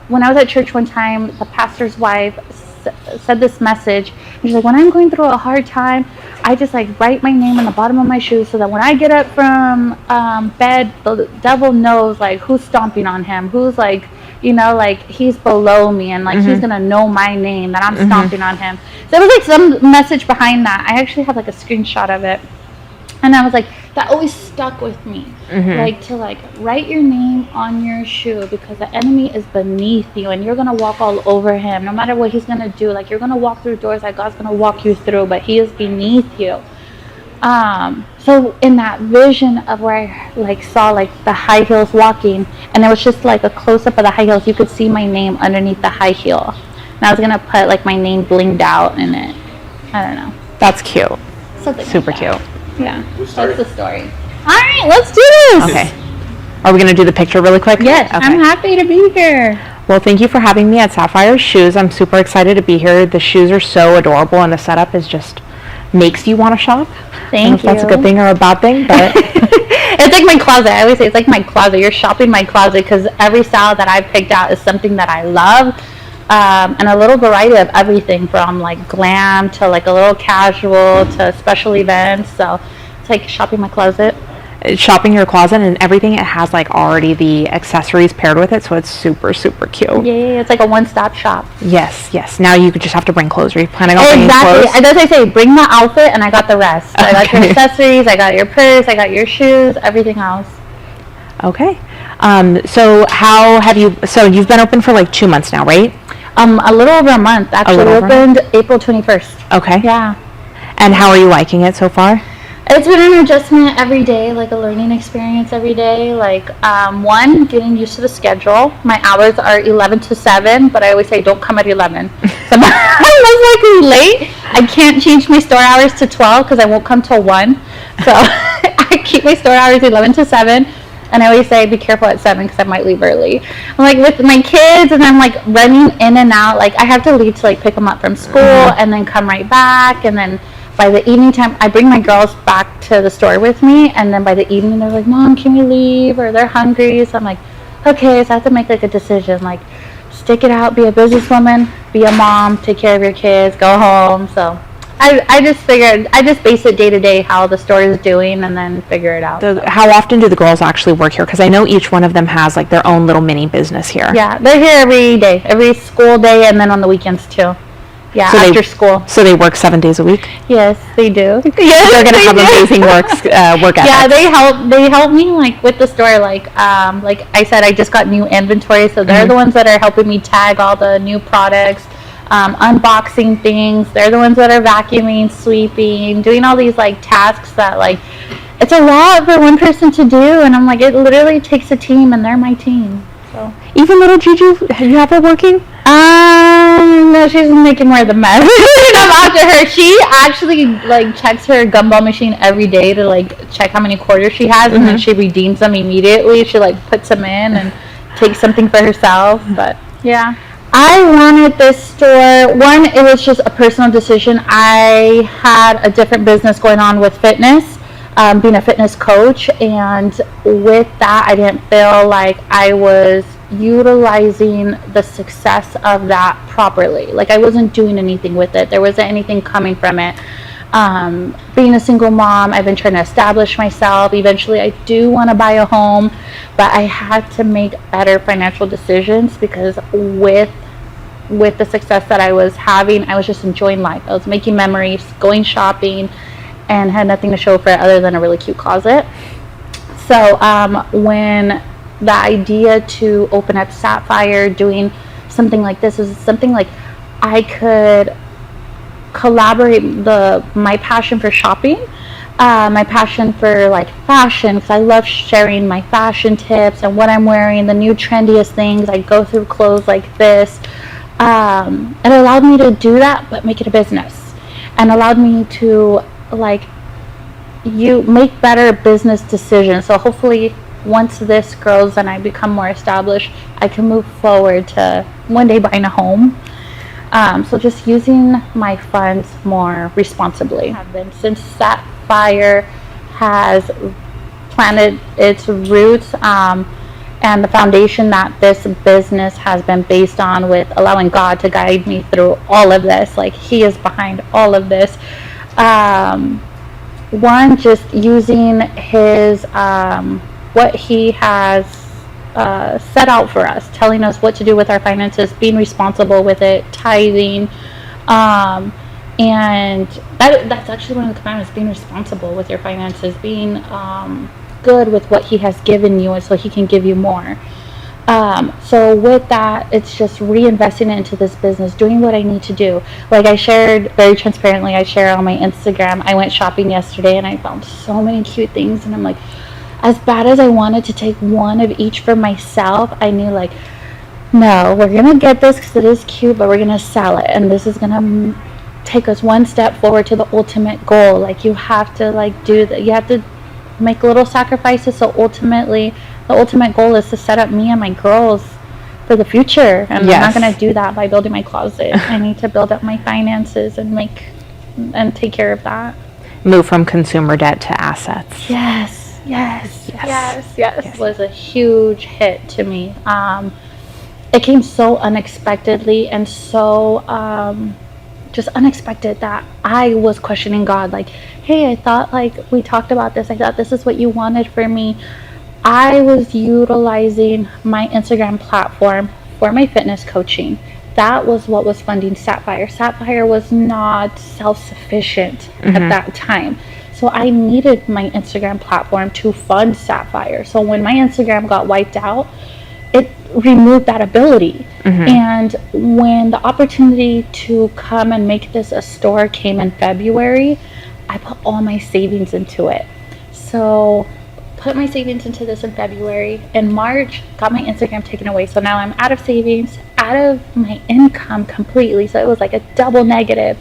when I was at church one time, the pastor's wife said this message. And she's like, when I'm going through a hard time, I just like write my name on the bottom of my shoes so that when I get up from bed, the devil knows like who's stomping on him, who's like, you know, like he's below me, and like he's gonna know my name, that I'm stomping on him. So it was like some message behind that. I actually have like a screenshot of it, and I was like, that always stuck with me. Like to like write your name on your shoe, because the enemy is beneath you and you're gonna walk all over him no matter what he's gonna do. Like you're gonna walk through doors that God's gonna walk you through, but he is beneath you. So in that vision of where I like saw like the high heels walking, and it was just like a close-up of the high heels, you could see my name underneath the high heel, and I was gonna put like my name blinged out in it. I don't know. That's cute. Something super like that. cute. Yeah, that's the story. All right, let's do this. Okay. Are we going to do the picture really quick? Yes, okay. I'm happy to be here. Well, thank you for having me at Sapphire Shoes. I'm super excited to be here. The shoes are so adorable, and the setup is just makes you want to shop. Thank you. That's a good thing or a bad thing, but it's like my closet. I always say it's like my closet. You're shopping my closet, because every style that I picked out is something that I love. And a little variety of everything, from like glam to like a little casual to special events. So it's like shopping my closet. Shopping your closet and everything, it has like already the accessories paired with it, so it's super cute. Yeah, it's like a one-stop shop. Yes. Now you could just have to bring clothes. Are you planning on bringing clothes? Exactly. As I say, bring the outfit and I got the rest. I got your accessories, I got your purse, I got your shoes, everything else. Okay. So how have you? So you've been open for like 2 months now, right? A little over a month. Actually, opened April 21st. Okay. Yeah. And how are you liking it so far? It's been an adjustment every day, like a learning experience every day. Like, one, getting used to the schedule. My hours are 11 to 7, but I always say don't come at 11. So I'm most likely late. I can't change my store hours to 12 because I won't come till 1. So I keep my store hours 11 to 7. And I always say be careful at 7 because I might leave early. I'm like with my kids, and I'm like running in and out. Like I have to leave to like pick them up from school and then come right back, and then by the evening time, I bring my girls back to the store with me, and then by the evening, they're like, Mom, can we leave? Or they're hungry. So I'm like, okay, so I have to make like a decision, like stick it out, be a businesswoman, be a mom, take care of your kids, go home. So I just figured, I just base it day to day how the store is doing, and then figure it out. How often do the girls actually work here? Because I know each one of them has like their own little mini business here. Yeah, they're here every day, every school day, and then on the weekends too. Yeah, so after school. So they work 7 days a week? Yes, they do. Yes, they're going to have amazing work ethics. Yeah, they help me like with the store. Like I said, I just got new inventory, so they're the ones that are helping me tag all the new products, unboxing things. They're the ones that are vacuuming, sweeping, doing all these like tasks that like it's a lot for one person to do, and I'm like, it literally takes a team, and they're my team. So even little Juju, you have her working? No, she's making more of the mess. I'm after her. She actually like checks her gumball machine every day to like check how many quarters she has, and then she redeems them immediately. She like puts them in and takes something for herself. But yeah, I wanted this store. One, it was just a personal decision. I had a different business going on with fitness, being a fitness coach, and with that, I didn't feel like I was utilizing the success of that properly. Like I wasn't doing anything with it. There wasn't anything coming from it. Being a single mom, I've been trying to establish myself. Eventually I do want to buy a home, but I had to make better financial decisions, because with the success that I was having, I was just enjoying life. I was making memories, going shopping, and had nothing to show for it other than a really cute closet. So when the idea to open up Sapphire, doing something like this, is something like I could collaborate my passion for shopping, my passion for like fashion, because I love sharing my fashion tips and what I'm wearing, the new trendiest things. I go through clothes like this. It allowed me to do that, but make it a business, and allowed me to like make better business decisions. So hopefully once this grows and I become more established, I can move forward to one day buying a home. So just using my funds more responsibly. Since Sapphire has planted its roots, and the foundation that this business has been based on, with allowing God to guide me through all of this. Like, he is behind all of this. One, just using his what he has set out for us, telling us what to do with our finances, being responsible with it, tithing, and that's actually one of the commandments: being responsible with your finances, being good with what he has given you, and so he can give you more. So with that, it's just reinvesting it into this business, doing what I need to do. Like I shared very transparently, I share on my Instagram, I went shopping yesterday and I found so many cute things, and I'm like, as bad as I wanted to take one of each for myself, I knew, like, no, we're going to get this because it is cute, but we're going to sell it. And this is going to take us one step forward to the ultimate goal. Like, you have to, like, do that. You have to make little sacrifices. So ultimately, the ultimate goal is to set up me and my girls for the future. And I'm not going to do that by building my closet. I need to build up my finances and take care of that. Move from consumer debt to assets. Yes. Was a huge hit to me. It came so unexpectedly and so just unexpected that I was questioning God. Like, hey, I thought, like, we talked about this. I thought this is what you wanted for me. I was utilizing my Instagram platform for my fitness coaching. That was what was funding Sapphire. Sapphire was not self-sufficient at that time. So I needed my Instagram platform to fund Sapphire. So when my Instagram got wiped out, it removed that ability. And when the opportunity to come and make this a store came in February, I put all my savings into it. So put my savings into this in February. In March, got my Instagram taken away. So now I'm out of savings, out of my income completely. So it was like a double negative.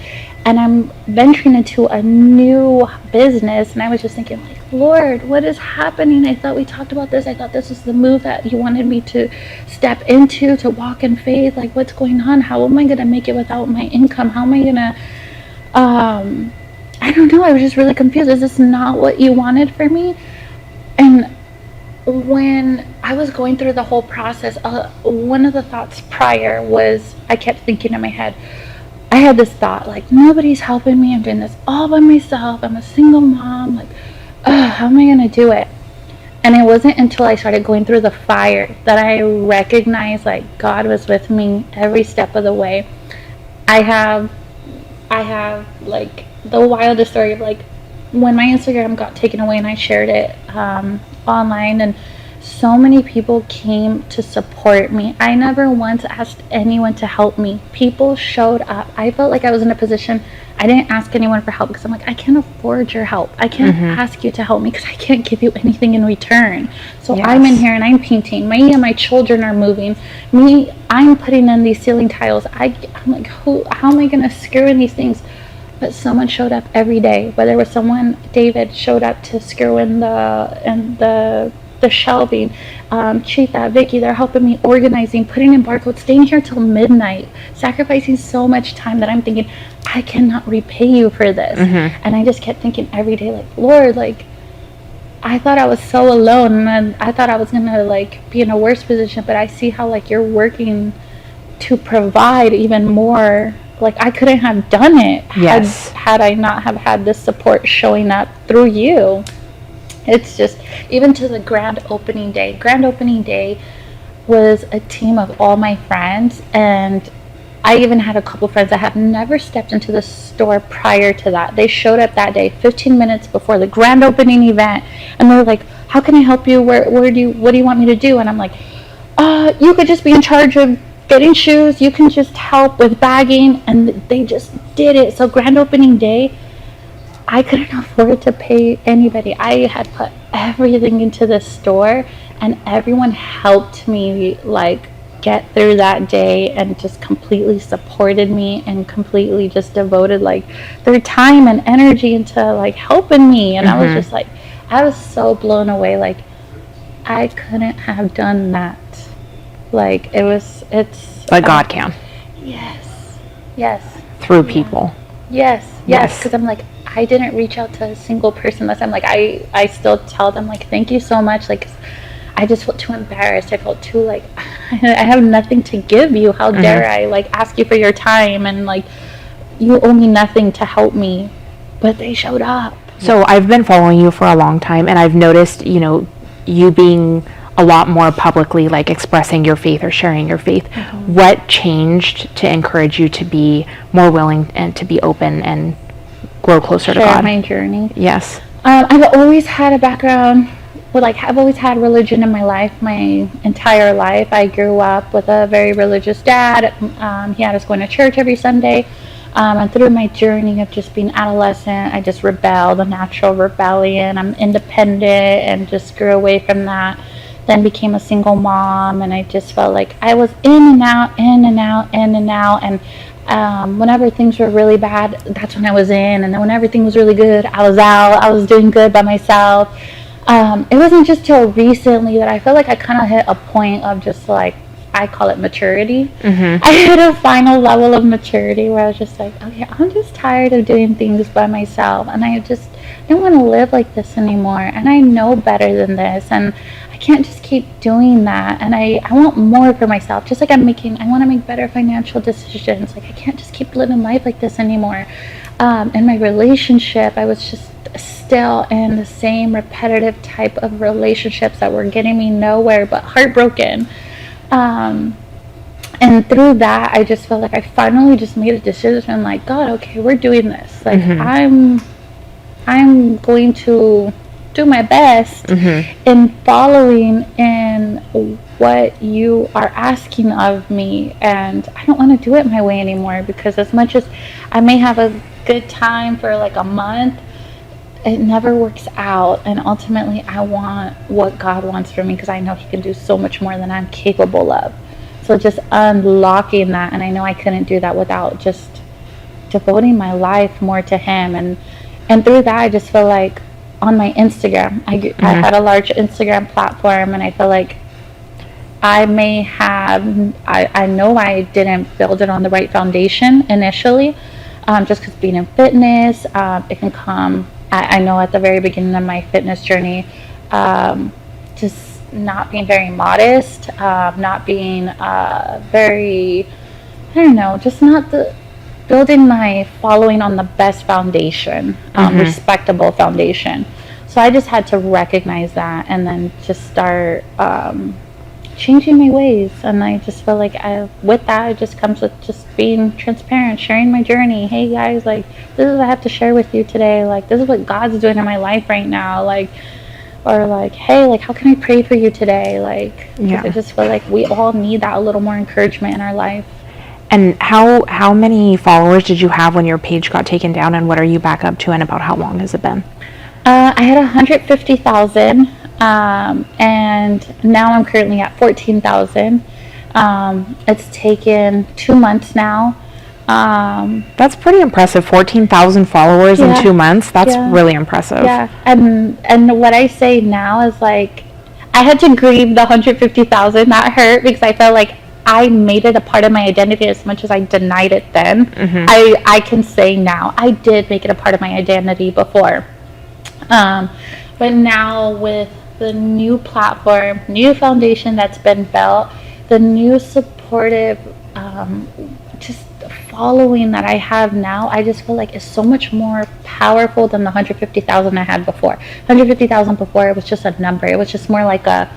And I'm venturing into a new business. And I was just thinking, like, Lord, what is happening? I thought we talked about this. I thought this was the move that you wanted me to step into, to walk in faith. Like, what's going on? How am I going to make it without my income? How am I going to, I don't know. I was just really confused. Is this not what you wanted for me? And when I was going through the whole process, one of the thoughts prior was, I kept thinking in my head, I had this thought, like, nobody's helping me. I'm doing this all by myself. I'm a single mom. Like, how am I going to do it? And it wasn't until I started going through the fire that I recognized, like, God was with me every step of the way. I have like, the wildest story of, like, when my Instagram got taken away and I shared it online, and so many people came to support me. I never once asked anyone to help me. People showed up. I felt like I was in a position, I didn't ask anyone for help because I'm like, I can't afford your help. I can't ask you to help me because I can't give you anything in return. So I'm in here and I'm painting. Me and my children are moving. I'm putting in these ceiling tiles. I'm like, how am I going to screw in these things? But someone showed up every day. Whether it was someone, David showed up to screw in the shelving, Cheetah, Vicky, they're helping me organizing, putting in barcodes, staying here till midnight, sacrificing so much time that I'm thinking, I cannot repay you for this. And I just kept thinking every day, like, Lord, like, I thought I was so alone, and I thought I was gonna, like, be in a worse position, but I see how, like, you're working to provide even more. Like, I couldn't have done it had I not have had this support showing up through you. It's just, even to the grand opening day. Grand opening day was a team of all my friends, and I even had a couple friends that have never stepped into the store prior to that. They showed up that day 15 minutes before the grand opening event, and they were like, how can I help you? What do you want me to do? And I'm like, you could just be in charge of getting shoes. You can just help with bagging. And they just did it. So grand opening day, I couldn't afford to pay anybody. I had put everything into the store, and everyone helped me, like, get through that day, and just completely supported me and completely just devoted, like, their time and energy into, like, helping me. And I was just like, I was so blown away. Like, I couldn't have done that. Like, but God can. Yes. Through people. Yes. Because I'm like, I didn't reach out to a single person. I'm like, I still tell them, like, thank you so much. Like, I just felt too embarrassed. I felt too like, I have nothing to give you. How dare I like ask you for your time, and like you owe me nothing to help me. But they showed up. So I've been following you for a long time, and I've noticed, you being a lot more publicly like expressing your faith or sharing your faith. What changed to encourage you to be more willing and to be open and grow closer to God? My journey. Yes. I've always had a background with I've always had religion in my life, my entire life. I grew up with a very religious dad. He had us going to church every Sunday. And through my journey of just being adolescent, I just rebelled, a natural rebellion. I'm independent and just grew away from that. Then became a single mom, and I just felt like I was in and out. And whenever things were really bad, that's when I was in. And then when everything was really good, I was out. I was doing good by myself. It wasn't just till recently that I feel like I kind of hit a point of just like, I call it maturity. I hit a final level of maturity where I was just like, okay, I'm just tired of doing things by myself, and I just don't want to live like this anymore, and I know better than this, and I can't just keep doing that, and I want more for myself, just like I want to make better financial decisions. Like, I can't just keep living life like this anymore. In my relationship, I was just still in the same repetitive type of relationships that were getting me nowhere but heartbroken. And through that, I just felt like I finally just made a decision, like, God, okay, we're doing this. Like, I'm going to do my best in following in what you are asking of me. And I don't want to do it my way anymore, because as much as I may have a good time for like a month, it never works out. And ultimately, I want what God wants for me, because I know He can do so much more than I'm capable of. So just unlocking that, and I know I couldn't do that without just devoting my life more to Him. And through that, I just feel like on my Instagram, I had a large Instagram platform, and I feel like I may have, I know I didn't build it on the right foundation initially, just because being in fitness, it can come, I know at the very beginning of my fitness journey, just not being very modest, not being very, I don't know, just not building my following on the best foundation, respectable foundation. So I just had to recognize that, and then just start changing my ways. And I just feel like with that, it just comes with just being transparent, sharing my journey. Hey guys, like, this is what I have to share with you today. Like, this is what God's doing in my life right now. Like, or like, hey, like, how can I pray for you today? Like, I just feel like we all need that a little more encouragement in our life. And how many followers did you have when your page got taken down, and what are you back up to, and about how long has it been? I had 150,000, and now I'm currently at 14,000. It's taken 2 months now. That's pretty impressive. 14,000 followers in 2 months. That's really impressive. Yeah, and what I say now is like, I had to grieve the 150,000. That hurt, because I felt like I made it a part of my identity as much as I denied it then. I can say now I did make it a part of my identity before. But now with the new platform, new foundation that's been built, the new supportive, just following that I have now, I just feel like it's so much more powerful than the 150,000 I had before. 150,000 before, it was just a number. It was just more like a,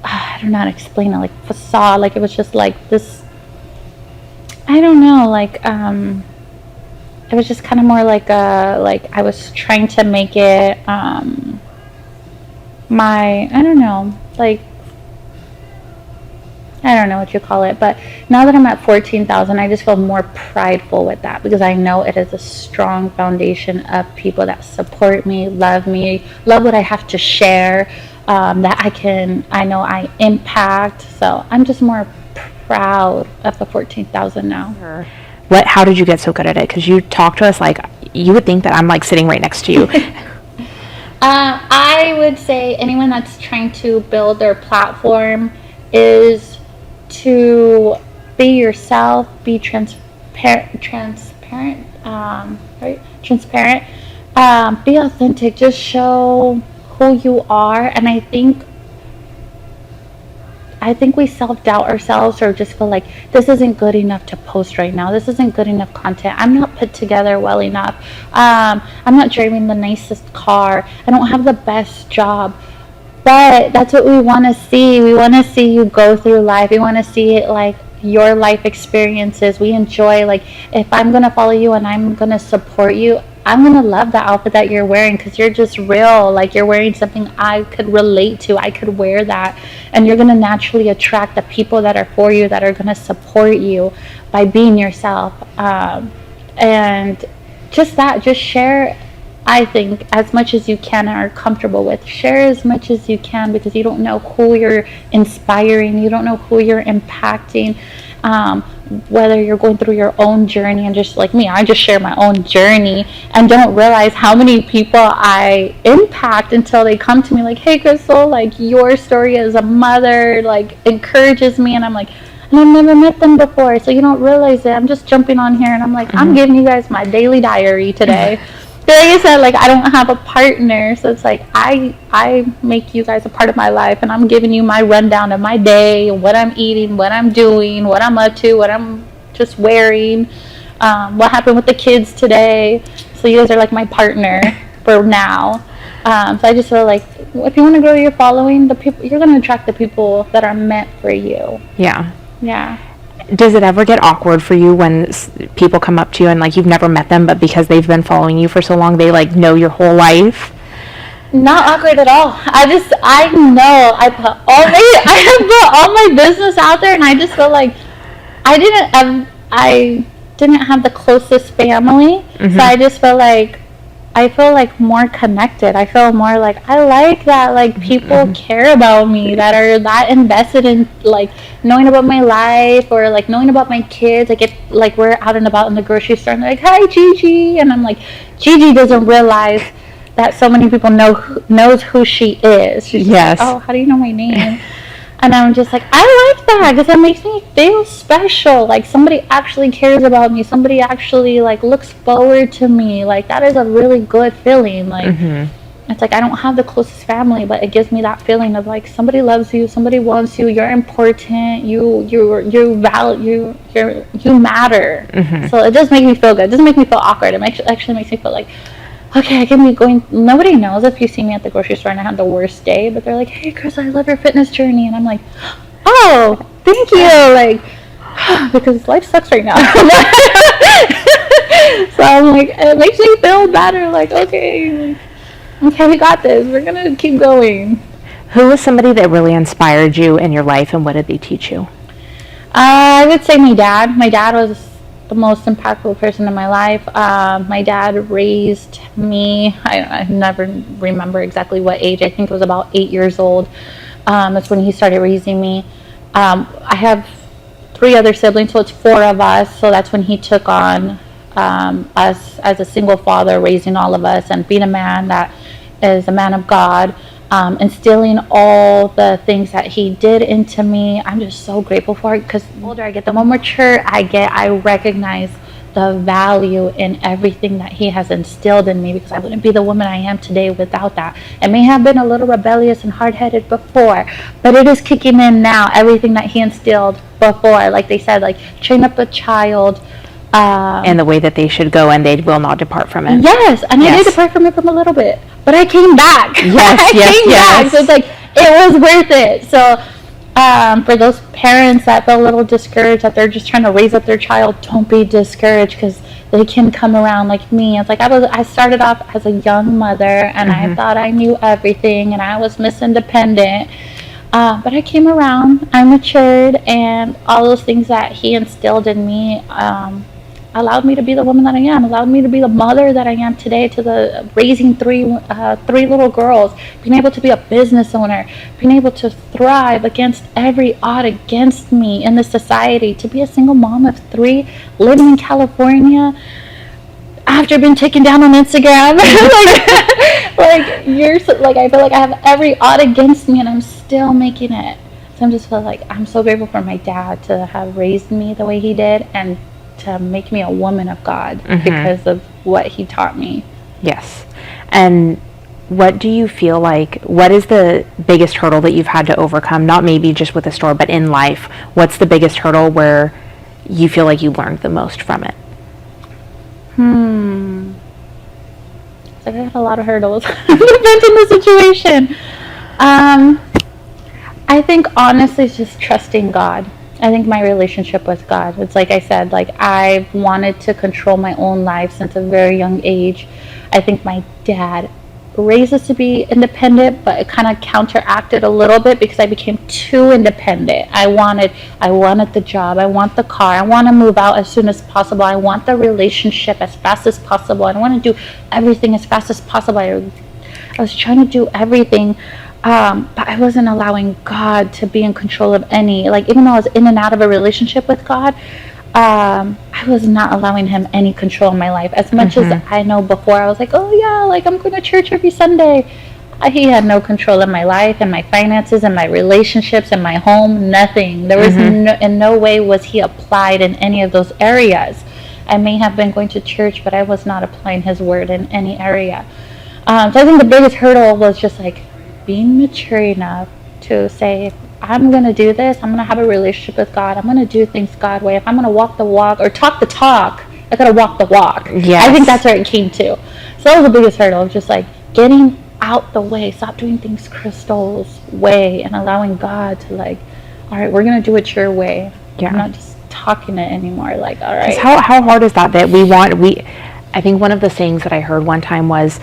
I don't know how to explain it, like facade. Like, it was just like this, I don't know, like, it was just kind of more like I was trying to make it, my, I don't know, like, I don't know what you call it, but now that I'm at 14,000, I just feel more prideful with that, because I know it is a strong foundation of people that support me, love what I have to share, that I know I impact. So I'm just more proud of the 14,000 now. How did you get so good at it? Because you talk to us like you would think that I'm like sitting right next to you. I would say anyone that's trying to build their platform is to be yourself, be transparent, right? Transparent, be authentic, just show who you are. And I think I think we self-doubt ourselves, or just feel like this isn't good enough to post right now. This isn't good enough content. I'm not put together well enough. I'm not driving the nicest car. I don't have the best job. But that's what we want to see. We want to see you go through life. We want to see it like your life experiences. We enjoy, like, if I'm going to follow you and I'm going to support you, I'm going to love the outfit that you're wearing because you're just real. Like, you're wearing something I could relate to. I could wear that. And you're going to naturally attract the people that are for you, that are going to support you by being yourself. And just that, just share, I think, as much as you can and are comfortable with. Share as much as you can, because you don't know who you're inspiring. You don't know who you're impacting. Whether you're going through your own journey, and just like me, I just share my own journey and don't realize how many people I impact until they come to me like, hey Crystal, like, your story as a mother like encourages me. And I'm like, and I've never met them before, so you don't realize it. I'm just jumping on here and I'm like, I'm giving you guys my daily diary today. Like I said, like, I don't have a partner, so it's like I make you guys a part of my life, and I'm giving you my rundown of my day, what I'm eating, what I'm doing, what I'm up to, what I'm just wearing, what happened with the kids today. So you guys are like my partner for now. So I just feel like if you want to grow your following, the people, you're going to attract the people that are meant for you. Yeah. Yeah. Does it ever get awkward for you when people come up to you and, like, you've never met them, but because they've been following you for so long, they, like, know your whole life? Not awkward at all. I know I put all my business out there, and I just feel like I didn't have the closest family, so I just feel like more connected. I feel more like I like that, like, people care about me, that are that invested in, like, knowing about my life, or like knowing about my kids. Like, if like we're out and about in the grocery store and they're like, hi Gigi, and I'm like, Gigi doesn't realize that so many people knows who she is. She's yes. Like, oh, how do you know my name? And I'm just like, I like that, because it makes me feel special. Like, somebody actually cares about me. Somebody actually, like, looks forward to me. Like, that is a really good feeling. Like, it's like I don't have the closest family, but it gives me that feeling of, like, somebody loves you, somebody wants you, you're important, you matter. So it does make me feel good. It doesn't make me feel awkward. It actually makes me feel like, okay, I can be going. Nobody knows if you see me at the grocery store and I had the worst day, but they're like, hey Chris, I love your fitness journey, and I'm like, oh, thank you, like, because life sucks right now. So I'm like, it makes me feel better, like, okay, we got this, we're gonna keep going. Who was somebody that really inspired you in your life, and what did they teach you? I would say my dad. My dad was the most impactful person in my life. My dad raised me. I never remember exactly what age. I think it was about 8 years old. That's when he started raising me. I have 3 other siblings, so it's 4 of us. So that's when he took on us as a single father, raising all of us, and being a man that is a man of God. Instilling all the things that he did into me. I'm just so grateful for it, because the older I get, the more mature I get, I recognize the value in everything that he has instilled in me, because I wouldn't be the woman I am today without that. It may have been a little rebellious and hard-headed before, but it is kicking in now, everything that he instilled before. Like they said, like, train up a child and the way that they should go, and they will not depart from it. Yes, and I did depart from it from a little bit, but I came back. Yes, I came back. So it's like, it was worth it. So for those parents that feel a little discouraged, that they're just trying to raise up their child, don't be discouraged, because they can come around like me. It's like I started off as a young mother, and I thought I knew everything, and I was Miss Independent. But I came around, I matured, and all those things that he instilled in me allowed me to be the woman that I am, allowed me to be the mother that I am today, to the raising three little girls, being able to be a business owner, being able to thrive against every odd against me in the society, to be a single mom of 3, living in California after being taken down on Instagram. I feel like I have every odd against me, and I'm still making it. So I'm just feel like I'm so grateful for my dad to have raised me the way he did, and to make me a woman of God because of what he taught me. Yes. And what do you feel like, what is the biggest hurdle that you've had to overcome? Not maybe just with the store, but in life. What's the biggest hurdle where you feel like you learned the most from it? I've had a lot of hurdles. Depends on the situation. I think honestly it's just trusting God. I think my relationship with God. It's like I said, like I've wanted to control my own life since a very young age. I think my dad raised us to be independent, but it kind of counteracted a little bit because I became too independent. I wanted the job, I want the car, I want to move out as soon as possible, I want the relationship as fast as possible, I want to do everything as fast as possible. I was trying to do everything, but I wasn't allowing God to be in control of any, like even though I was in and out of a relationship with God, I was not allowing him any control in my life. As much as I know before, I was like, oh yeah, like I'm going to church every Sunday. He had no control in my life and my finances and my relationships and my home, nothing. There was in no way was he applied in any of those areas. I may have been going to church, but I was not applying his word in any area. So I think the biggest hurdle was just like being mature enough to say, I'm going to do this. I'm going to have a relationship with God. I'm going to do things God's way. If I'm going to walk the walk or talk the talk, I got to walk the walk. Yes. I think that's where it came to. So that was the biggest hurdle, just like getting out the way. Stop doing things Crystal's way and allowing God to like, all right, we're going to do it your way. Yeah. I'm not just talking it anymore. Like, all right. How hard is that I think one of the sayings that I heard one time was,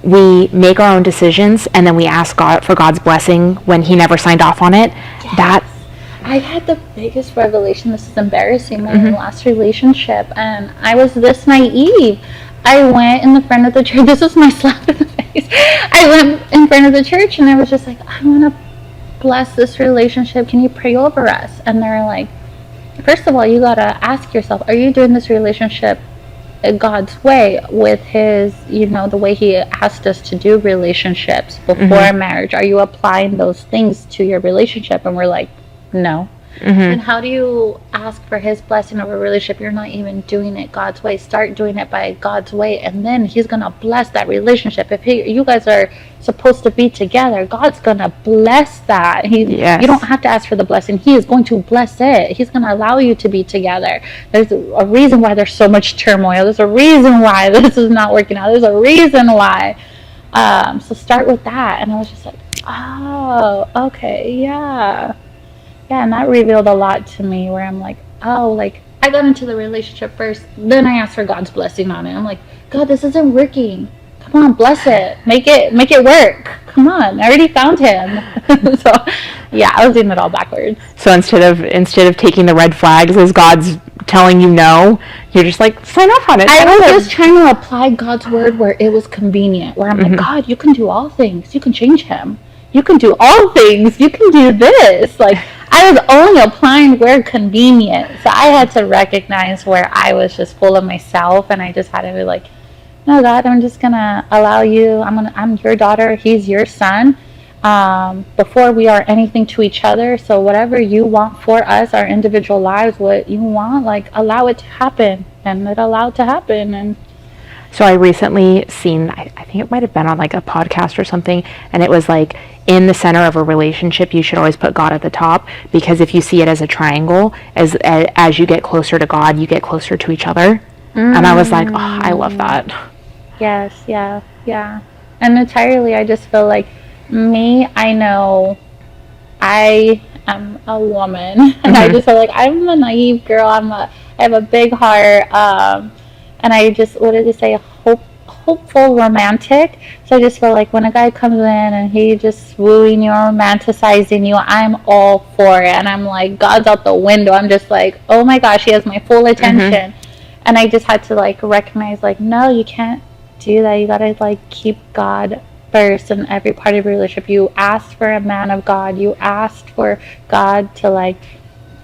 we make our own decisions and then we ask God for God's blessing when he never signed off on it. Yes. I had the biggest revelation. This is embarrassing. My last relationship, and I was this naive. I went in the front of the church. This was my slap in the face. I went in front of the church and I was just like, I want to bless this relationship. Can you pray over us? And they're like, first of all, you got to ask yourself, are you doing this relationship God's way with his, the way he asked us to do relationships before marriage? Are you applying those things to your relationship? And we're like, no. And how do you ask for his blessing of a relationship? You're not even doing it God's way. Start doing it by God's way, and then he's gonna bless that relationship. If you guys are supposed to be together, God's gonna bless that. You don't have to ask for the blessing. He is going to bless it. He's gonna allow you to be together. There's a reason why there's so much turmoil. There's a reason why this is not working out. There's a reason why. So start with that. And I was just like, oh, okay, yeah, and that revealed a lot to me, where I'm like, oh, like I got into the relationship first, then I asked for God's blessing on it. I'm like, God, this isn't working. Come on, bless it. Make it work. Come on, I already found him. So yeah, I was doing it all backwards. So instead of taking the red flags as God's telling you no, you're just like, sign off on it. I was just trying to apply God's word where it was convenient, where I'm like, God, you can do all things. You can change him. You can do all things. You can do this. Like, I was only applying where convenient. So I had to recognize where I was just full of myself, and I just had to be like, no, God, I'm just gonna allow you. I'm your daughter. He's your son. Before we are anything to each other. So whatever you want for us, our individual lives, what you want, like, allow it to happen. And it allowed to happen. And so I recently seen, I think it might have been on like a podcast or something, and it was like, in the center of a relationship, you should always put God at the top, because if you see it as a triangle, as you get closer to God, you get closer to each other. And I was like, oh, I love that. Yes, yeah. And entirely, I just feel like I know I am a woman, and I just feel like I'm a naive girl. I have a big heart, and I just, what did they say, hopeful romantic. So I just feel like when a guy comes in and he just wooing you or romanticizing you, I'm all for it. And I'm like, God's out the window. I'm just like, oh my gosh, he has my full attention. And I just had to like recognize, like, no, you can't do that. You gotta like keep God first in every part of your relationship. You asked for a man of God. You asked for God to like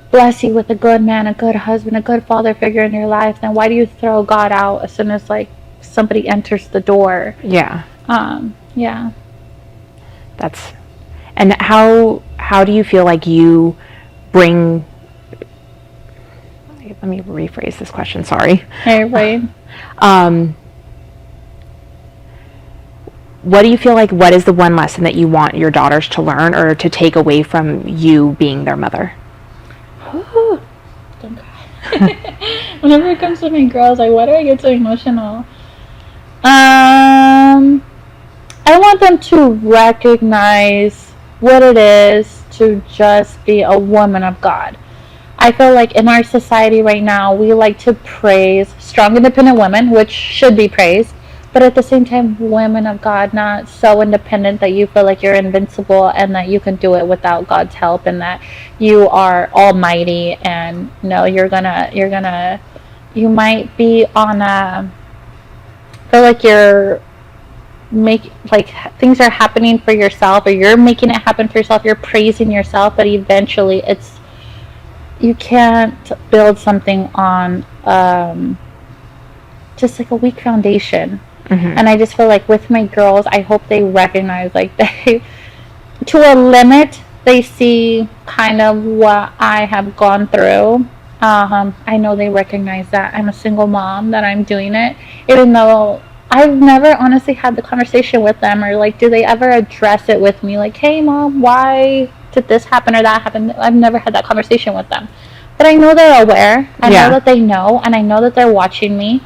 bless you with a good man, a good husband, a good father figure in your life. Then why do you throw God out as soon as like somebody enters the door? Yeah. Yeah. That's, and how do you feel like you bring, let me rephrase this question, sorry. Hey, right. what do you feel like, what is the one lesson that you want your daughters to learn or to take away from you being their mother? Don't cry. Whenever it comes to my girls, like, why do I get so emotional? I want them to recognize what it is to just be a woman of God. I feel like in our society right now, we like to praise strong, independent women, which should be praised, but at the same time, women of God, not so independent that you feel like you're invincible and that you can do it without God's help and that you are almighty and no, you might be on a, feel like you're things are happening for yourself or you're making it happen for yourself, you're praising yourself, but eventually you can't build something on just like a weak foundation. And I just feel like with my girls, I hope they recognize like they, to a limit, they see kind of what I have gone through. I know they recognize that I'm a single mom, that I'm doing it, even though I've never honestly had the conversation with them or like, do they ever address it with me? Like, hey mom, why did this happen or that happen? I've never had that conversation with them. But I know they're aware. I know that they know, and I know that they're watching me.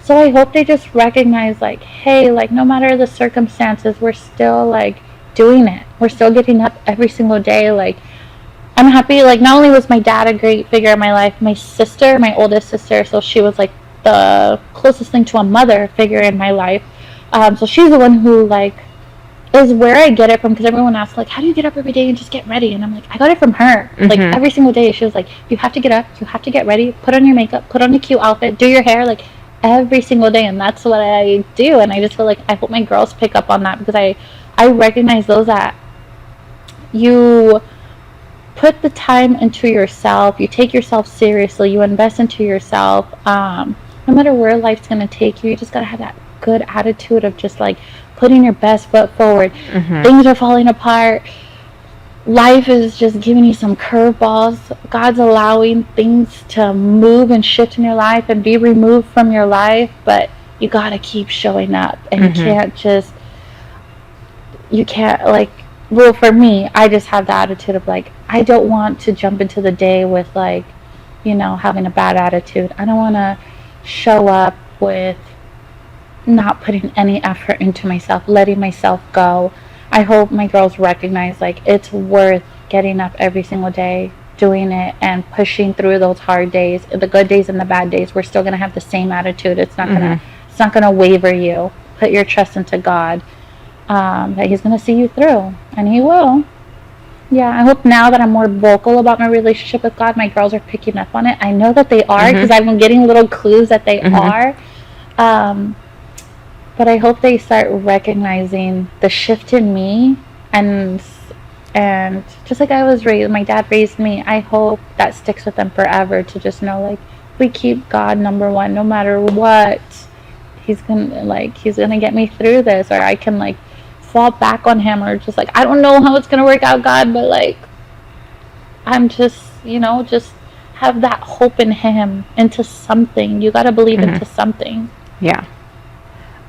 So I hope they just recognize like, hey, like no matter the circumstances, we're still like doing it. We're still getting up every single day. Like I'm happy, like not only was my dad a great figure in my life, my sister, my oldest sister, so she was like the closest thing to a mother figure in my life. So she's the one who like is where I get it from, because everyone asks like, how do you get up every day and just get ready? And I'm like, I got it from her. Like every single day she was like, you have to get up, you have to get ready, put on your makeup, put on a cute outfit, do your hair, like every single day. And that's what I do. And I just feel like I hope my girls pick up on that, because I recognize those that you put the time into yourself, you take yourself seriously, you invest into yourself. No matter where life's going to take you, you just got to have that good attitude of just like putting your best foot forward. Things are falling apart. Life is just giving you some curveballs. God's allowing things to move and shift in your life and be removed from your life, but you got to keep showing up. And you can't like, well, for me, I just have the attitude of like, I don't want to jump into the day with like, you know, having a bad attitude. I don't want to show up with not putting any effort into myself, letting myself go. I hope my girls recognize like it's worth getting up every single day, doing it and pushing through those hard days, the good days and the bad days. We're still going to have the same attitude. It's not going to waver you. Put your trust into God. That he's going to see you through, and he will. Yeah, I hope now that I'm more vocal about my relationship with God, my girls are picking up on it. I know that they are, because I've been getting little clues that they are. But I hope they start recognizing the shift in me, and just like I was raised, my dad raised me, I hope that sticks with them forever, to just know like, we keep God number one, no matter what, he's gonna get me through this, or I can like fall back on him, or just like, I don't know how it's gonna work out, God, but like I'm just, just have that hope in him, into something. You gotta believe into something. Yeah.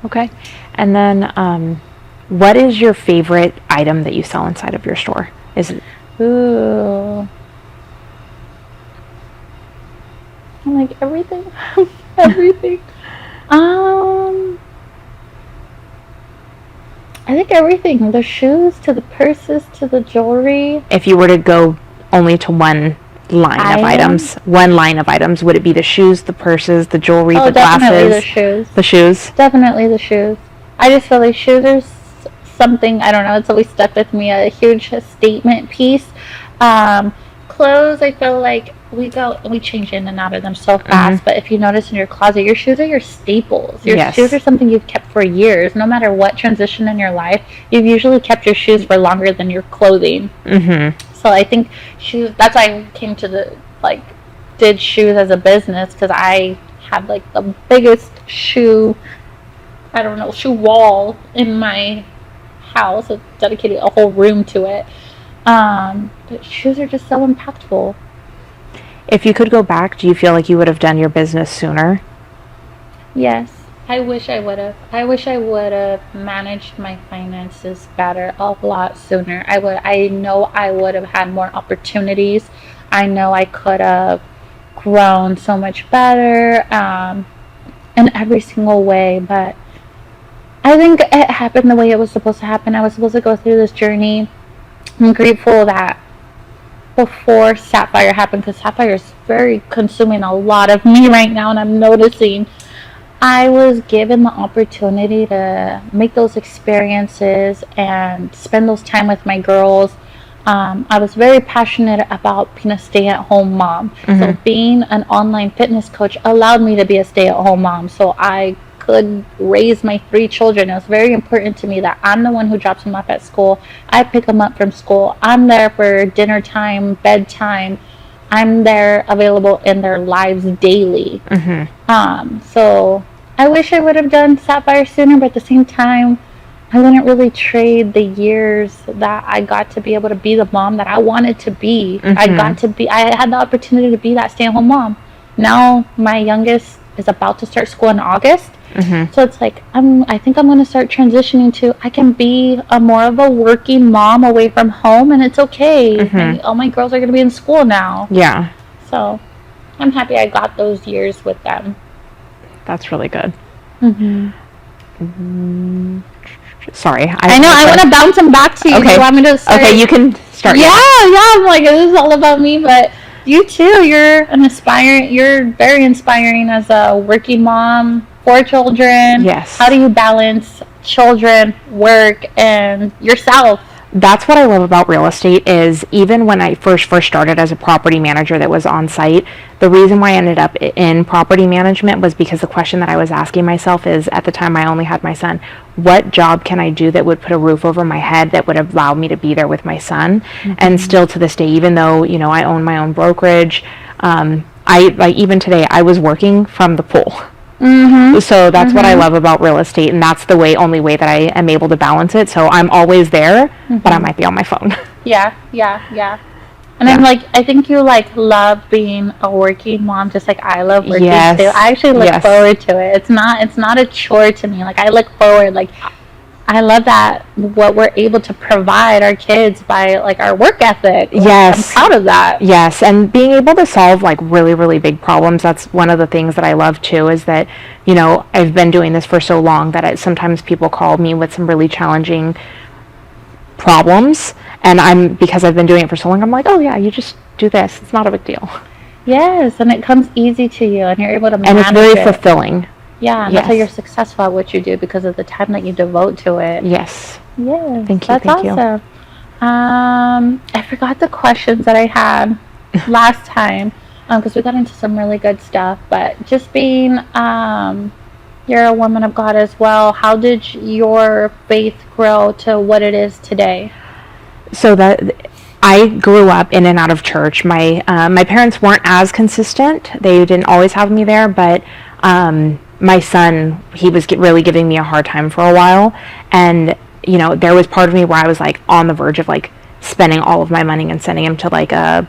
Okay. And then what is your favorite item that you sell inside of your store? Is it I like everything. Everything. I think everything. The shoes to the purses to the jewelry. If you were to go only to one line of items, would it be the shoes, the purses, the jewelry, the glasses? Definitely the shoes. The shoes? Definitely the shoes. I just feel like shoes are something, I don't know, it's always stuck with me, a huge statement piece. Clothes, I feel like we change in and out of them so fast, but if you notice in your closet, your shoes are your staples. Your shoes are something you've kept for years. No matter what transition in your life, you've usually kept your shoes for longer than your clothing. So I think shoes, that's why I came to did shoes as a business, because I have like the biggest shoe wall in my house. It's dedicated a whole room to it. But shoes are just so impactful. If you could go back, do you feel like you would have done your business sooner? Yes, I wish I would have. I wish I would have managed my finances better a lot sooner. I know I would have had more opportunities. I know I could have grown so much better in every single way. But I think it happened the way it was supposed to happen. I was supposed to go through this journey. I'm grateful that before Sapphire happened, because Sapphire is very consuming a lot of me right now, and I'm noticing I was given the opportunity to make those experiences and spend those time with my girls. I was very passionate about being a stay-at-home mom. So being an online fitness coach allowed me to be a stay-at-home mom, so I could raise my 3 children. It was very important to me that I'm the one who drops them off at school. I pick them up from school. I'm there for dinner time, bedtime. I'm there available in their lives daily. So I wish I would have done Sapphire sooner, but at the same time, I wouldn't really trade the years that I got to be able to be the mom that I wanted to be. I had the opportunity to be that stay-at-home mom. Now my youngest is about to start school in August. So it's like, I think I'm going to start transitioning to, I can be more of a working mom away from home, and it's okay. All my girls are going to be in school now. Yeah. So I'm happy I got those years with them. That's really good. Sorry. I know, I want to bounce them back to you. Okay. Do you want me to start? Okay, you can start. Yeah, I'm like, this is all about me, but you too, you're very inspiring as a working mom, 4 children. Yes. How do you balance children, work, and yourself? That's what I love about real estate is even when I first started as a property manager that was on site, the reason why I ended up in property management was because the question that I was asking myself is, at the time I only had my son, what job can I do that would put a roof over my head that would allow me to be there with my son? And still to this day, even though, I own my own brokerage, even today I was working from the pool. So that's what I love about real estate, and that's the only way that I am able to balance it. So I'm always there, but I might be on my phone. Yeah. And I'm like, I think you love being a working mom, just like I love working too. I actually look forward to it. It's not a chore to me. I look forward. I love that what we're able to provide our kids by our work ethic. I'm proud of that. Yes, and being able to solve really, really big problems. That's one of the things that I love too, is that, I've been doing this for so long that sometimes people call me with some really challenging problems, and because I've been doing it for so long, I'm like, oh yeah, you just do this. It's not a big deal. Yes, and it comes easy to you, and you're able to manage it. And it's very fulfilling. Yeah, and that's how you're successful at what you do, because of the time that you devote to it. Yes. Yes. Thank you. That's awesome. I forgot the questions that I had last time, because we got into some really good stuff. But just being, you're a woman of God as well. How did your faith grow to what it is today? So that I grew up in and out of church. My parents weren't as consistent. They didn't always have me there, but my son, he was really giving me a hard time for a while, and there was part of me where I was on the verge of spending all of my money and sending him to a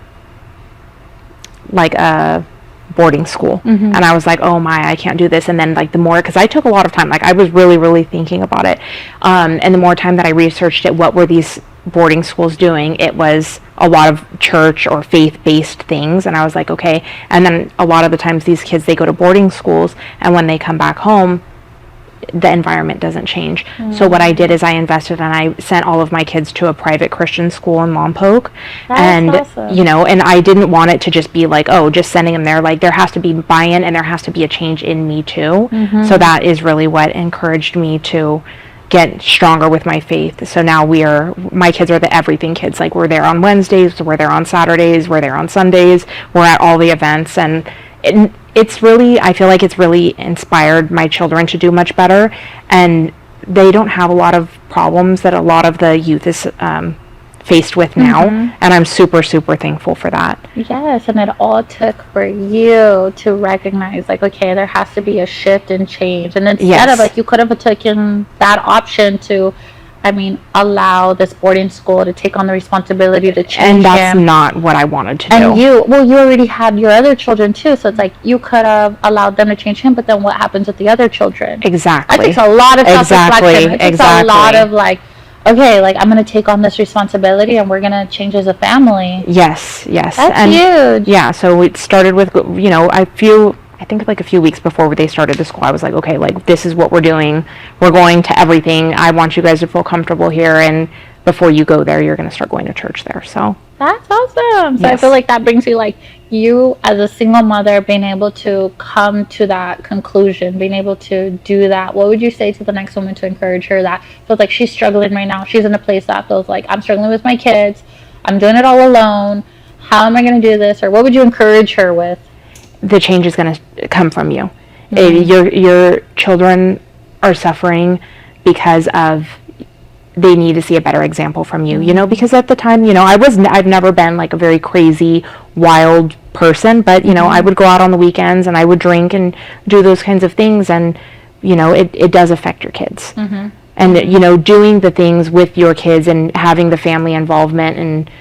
boarding school. And I was like, oh my, I can't do this. And then the more, because I took a lot of time, I was really, really thinking about it, and the more time that I researched it, what were these boarding schools doing, it was a lot of church or faith-based things, and I was like, okay. And then a lot of the times these kids, they go to boarding schools, and when they come back home, the environment doesn't change. So what I did is I invested, and I sent all of my kids to a private Christian school in Lompoc. And awesome. And I didn't want it to just be just sending them there. there has to be buy-in, and there has to be a change in me too. So that is really what encouraged me to get stronger with my faith. So now my kids are the everything kids. We're there on Wednesdays, we're there on Saturdays, we're there on Sundays, we're at all the events, and it's really, I feel like it's really inspired my children to do much better, and they don't have a lot of problems that a lot of the youth is faced with now, and I'm super, super thankful for that. Yes, and it all took for you to recognize okay, there has to be a shift and change, and instead of you could have taken that option to allow this boarding school to take on the responsibility to change And that's him. not what I wanted to do. And you already had your other children too, so it's like you could have allowed them to change him, but then what happens with the other children? Exactly. That takes a lot of self-reflection. It takes a lot of like, okay, like I'm going to take on this responsibility and we're going to change as a family. Yes. That's huge. Yeah, so it started with, I think like a few weeks before they started the school, I was like, okay, like this is what we're doing. We're going to everything. I want you guys to feel comfortable here, and before you go there, you're going to start going to church there. So that's awesome. So yes. I feel like that brings you, like, you as a single mother being able to come to that conclusion, being able to do that. What would you say to the next woman to encourage her that feels like she's struggling right now? She's in a place that feels like, I'm struggling with my kids. I'm doing it all alone. How am I going to do this? Or what would you encourage her with? The change is going to come from you. Mm-hmm. Your children are suffering because of they need to see a better example from you, because at the time, I've never been like a very crazy, wild person, but, I would go out on the weekends and I would drink and do those kinds of things. And, it does affect your kids. Mm-hmm. And, doing the things with your kids and having the family involvement and,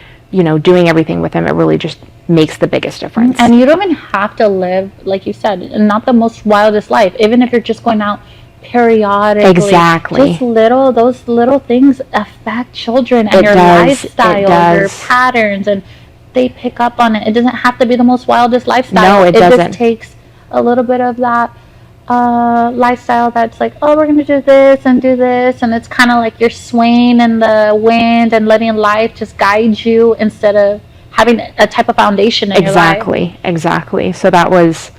doing everything with them, it really just makes the biggest difference. And you don't even have to live, like you said, not the most wildest life, even if you're just going out periodically. Exactly. Just those little things affect children and your lifestyle, your patterns, and they pick up on it. It doesn't have to be the most wildest lifestyle. No, it doesn't. Just takes a little bit of that lifestyle that's like, oh, we're gonna do this, and it's kind of like you're swaying in the wind and letting life just guide you instead of having a type of foundation in your life. Exactly. So that was,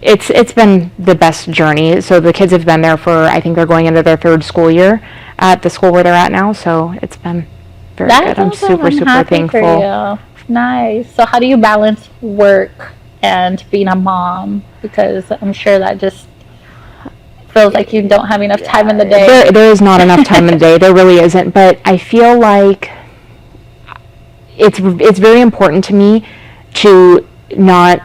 it's been the best journey. So the kids have been there for, I think they're going into their 3rd school year at the school where they're at now. So it's been very good. I'm super thankful. Nice. So how do you balance work and being a mom? Because I'm sure that just feels like you don't have enough time in the day. There is not enough time in the day. There really isn't. But I feel like it's very important to me to not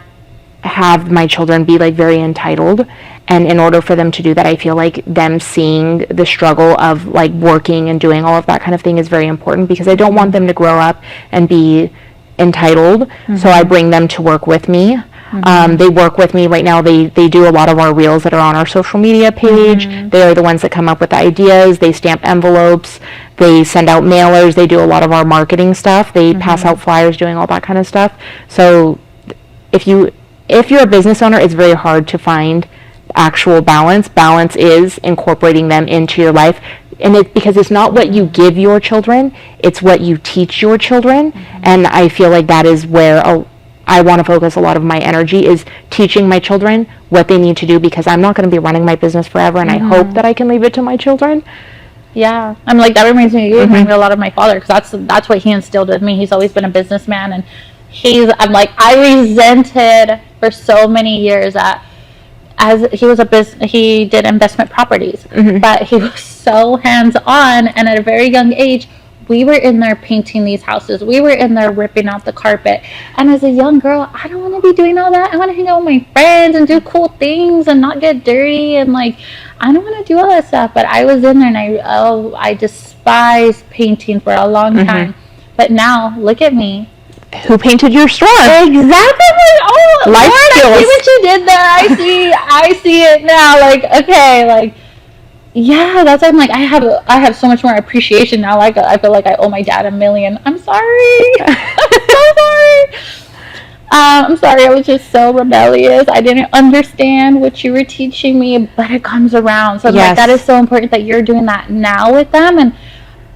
have my children be like very entitled, and in order for them to do that, I feel like them seeing the struggle of like working and doing all of that kind of thing is very important, because I don't want them to grow up and be entitled. Mm-hmm. So I bring them to work with me. Mm-hmm. They work with me right now. They do a lot of our reels that are on our social media page. Mm-hmm. They are the ones that come up with the ideas. They stamp envelopes. They send out mailers. They do a lot of our marketing stuff. They pass out flyers, doing all that kind of stuff. So if you're a business owner, it's very hard to find actual balance. Balance is incorporating them into your life. And because it's not what you give your children, it's what you teach your children. Mm-hmm. And I feel like that is where I want to focus a lot of my energy, is teaching my children what they need to do, because I'm not going to be running my business forever, and I hope that I can leave it to my children. Yeah, I'm like, that reminds me of you. Reminds me a lot of my father, because that's what he instilled with me. He's always been a businessman, and I resented for so many years that as he did investment properties, but he was so hands-on, and at a very young age, we were in there painting these houses. We were in there ripping out the carpet. And as a young girl, I don't want to be doing all that. I want to hang out with my friends and do cool things and not get dirty. And like, I don't want to do all that stuff. But I was in there, and I despised painting for a long time. But now, look at me. Who painted your store? Exactly. Oh, Life Lord, skills. I see what you did there. I see it now. Like, okay, like, yeah, that's, I'm like, I have so much more appreciation now. Like, I feel like I owe my dad $1 million. I'm sorry. I'm so sorry. I'm sorry. I was just so rebellious. I didn't understand what you were teaching me, but it comes around. So like, that is so important that you're doing that now with them. And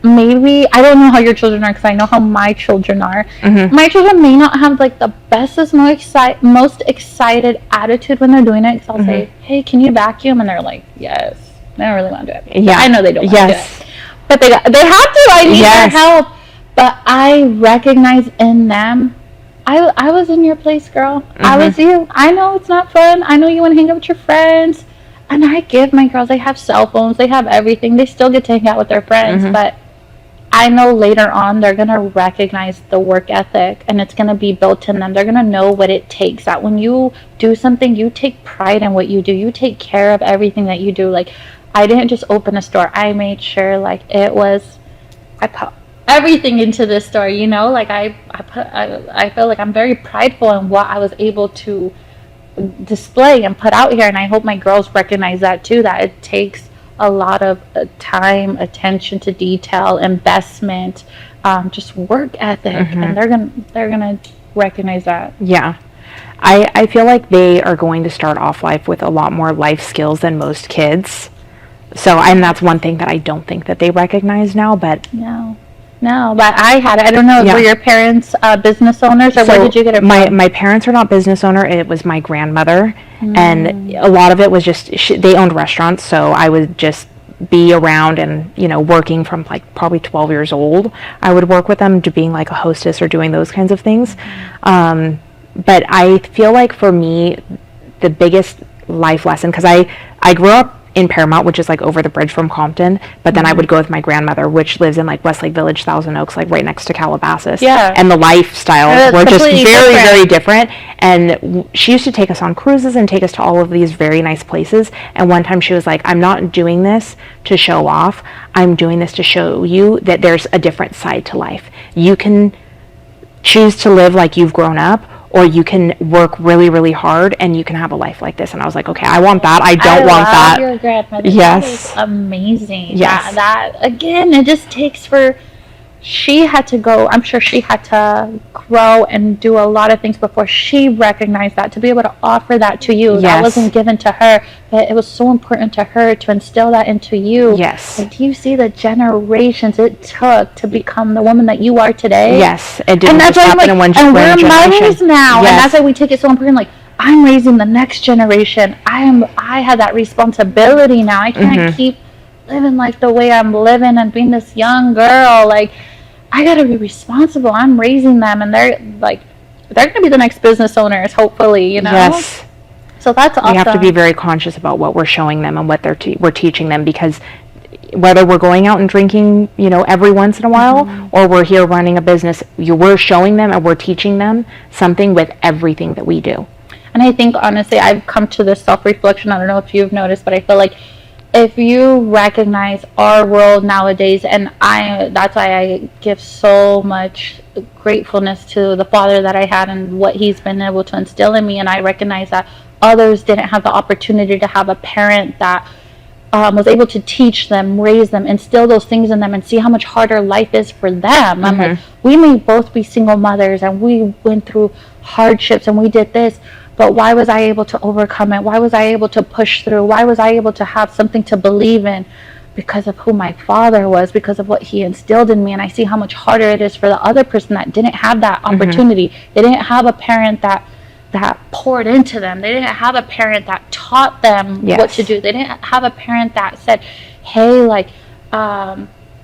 maybe, I don't know how your children are, because I know how my children are. Mm-hmm. My children may not have like the bestest, most excited attitude when they're doing it, because I'll say, hey, can you vacuum? And they're like, yes. They don't really want to do it. Yeah. I know they don't want to do it. But they have to. I need their help. But I recognize in them, I was in your place, girl. I was you. I know it's not fun. I know you want to hang out with your friends. And I give my girls, they have cell phones. They have everything. They still get to hang out with their friends. But I know later on they're going to recognize the work ethic, and it's going to be built in them. They're going to know what it takes. That when you do something, you take pride in what you do. You take care of everything that you do. Like, I didn't just open a store. I made sure like I put everything into this store, you know, like I feel like I'm very prideful in what I was able to display and put out here, and I hope my girls recognize that too, that it takes a lot of time, attention to detail, investment, just work ethic, and they're gonna recognize that. Yeah. I feel like they are going to start off life with a lot more life skills than most kids. So, and that's one thing that I don't think that they recognize now, but... No, but I had it. I don't know, were your parents business owners, or where did you get it from? My parents are not business owner. It was my grandmother, and a lot of it was just, they owned restaurants, so I would just be around and, you know, working from like probably 12 years old. I would work with them to being like a hostess or doing those kinds of things. But I feel like for me, the biggest life lesson, because I grew up in Paramount, which is like over the bridge from Compton, but then I would go with my grandmother, which lives in like Westlake Village, Thousand Oaks, like right next to Calabasas. Yeah. And the lifestyles were just very, very different. And she used to take us on cruises and take us to all of these very nice places. And one time she was like, I'm not doing this to show off. I'm doing this to show you that there's a different side to life. You can choose to live like you've grown up, or you can work really, really hard and you can have a life like this. And I was like, okay, I want that. I don't want that. Your grandmother. Yes. That is amazing. Yes. That again, it just takes she had to go, I'm sure she had to grow and do a lot of things before she recognized that, to be able to offer that to you. That wasn't given to her, but it was so important to her to instill that into you. Yes. And do you see the generations it took to become the woman that you are today? Yes. It didn't just happen in one generation. And we're mothers now, and that's why we take it so important. Like, I'm raising the next generation. I have that responsibility now. I can't keep living like the way I'm living and being this young girl. Like, I gotta be responsible. I'm raising them, and they're gonna be the next business owners, hopefully, you know. Yes. So that's awesome. We have to be very conscious about what we're showing them and what we're teaching them, because whether we're going out and drinking, you know, every once in a while, or we're here running a business, we're showing them and we're teaching them something with everything that we do. And I think, honestly, I've come to this self-reflection. I don't know if you've noticed, but I feel like if you recognize our world nowadays, and that's why I give so much gratefulness to the father that I had and what he's been able to instill in me, and I recognize that others didn't have the opportunity to have a parent that was able to teach them, raise them, instill those things in them, and see how much harder life is for them. I'm like, we may both be single mothers, and we went through hardships, and we did this, but why was I able to overcome it? Why was I able to push through? Why was I able to have something to believe in? Because of who my father was, because of what he instilled in me. And I see how much harder it is for the other person that didn't have that opportunity. They didn't have a parent that poured into them. They didn't have a parent that taught them what to do. They didn't have a parent that said, hey, like,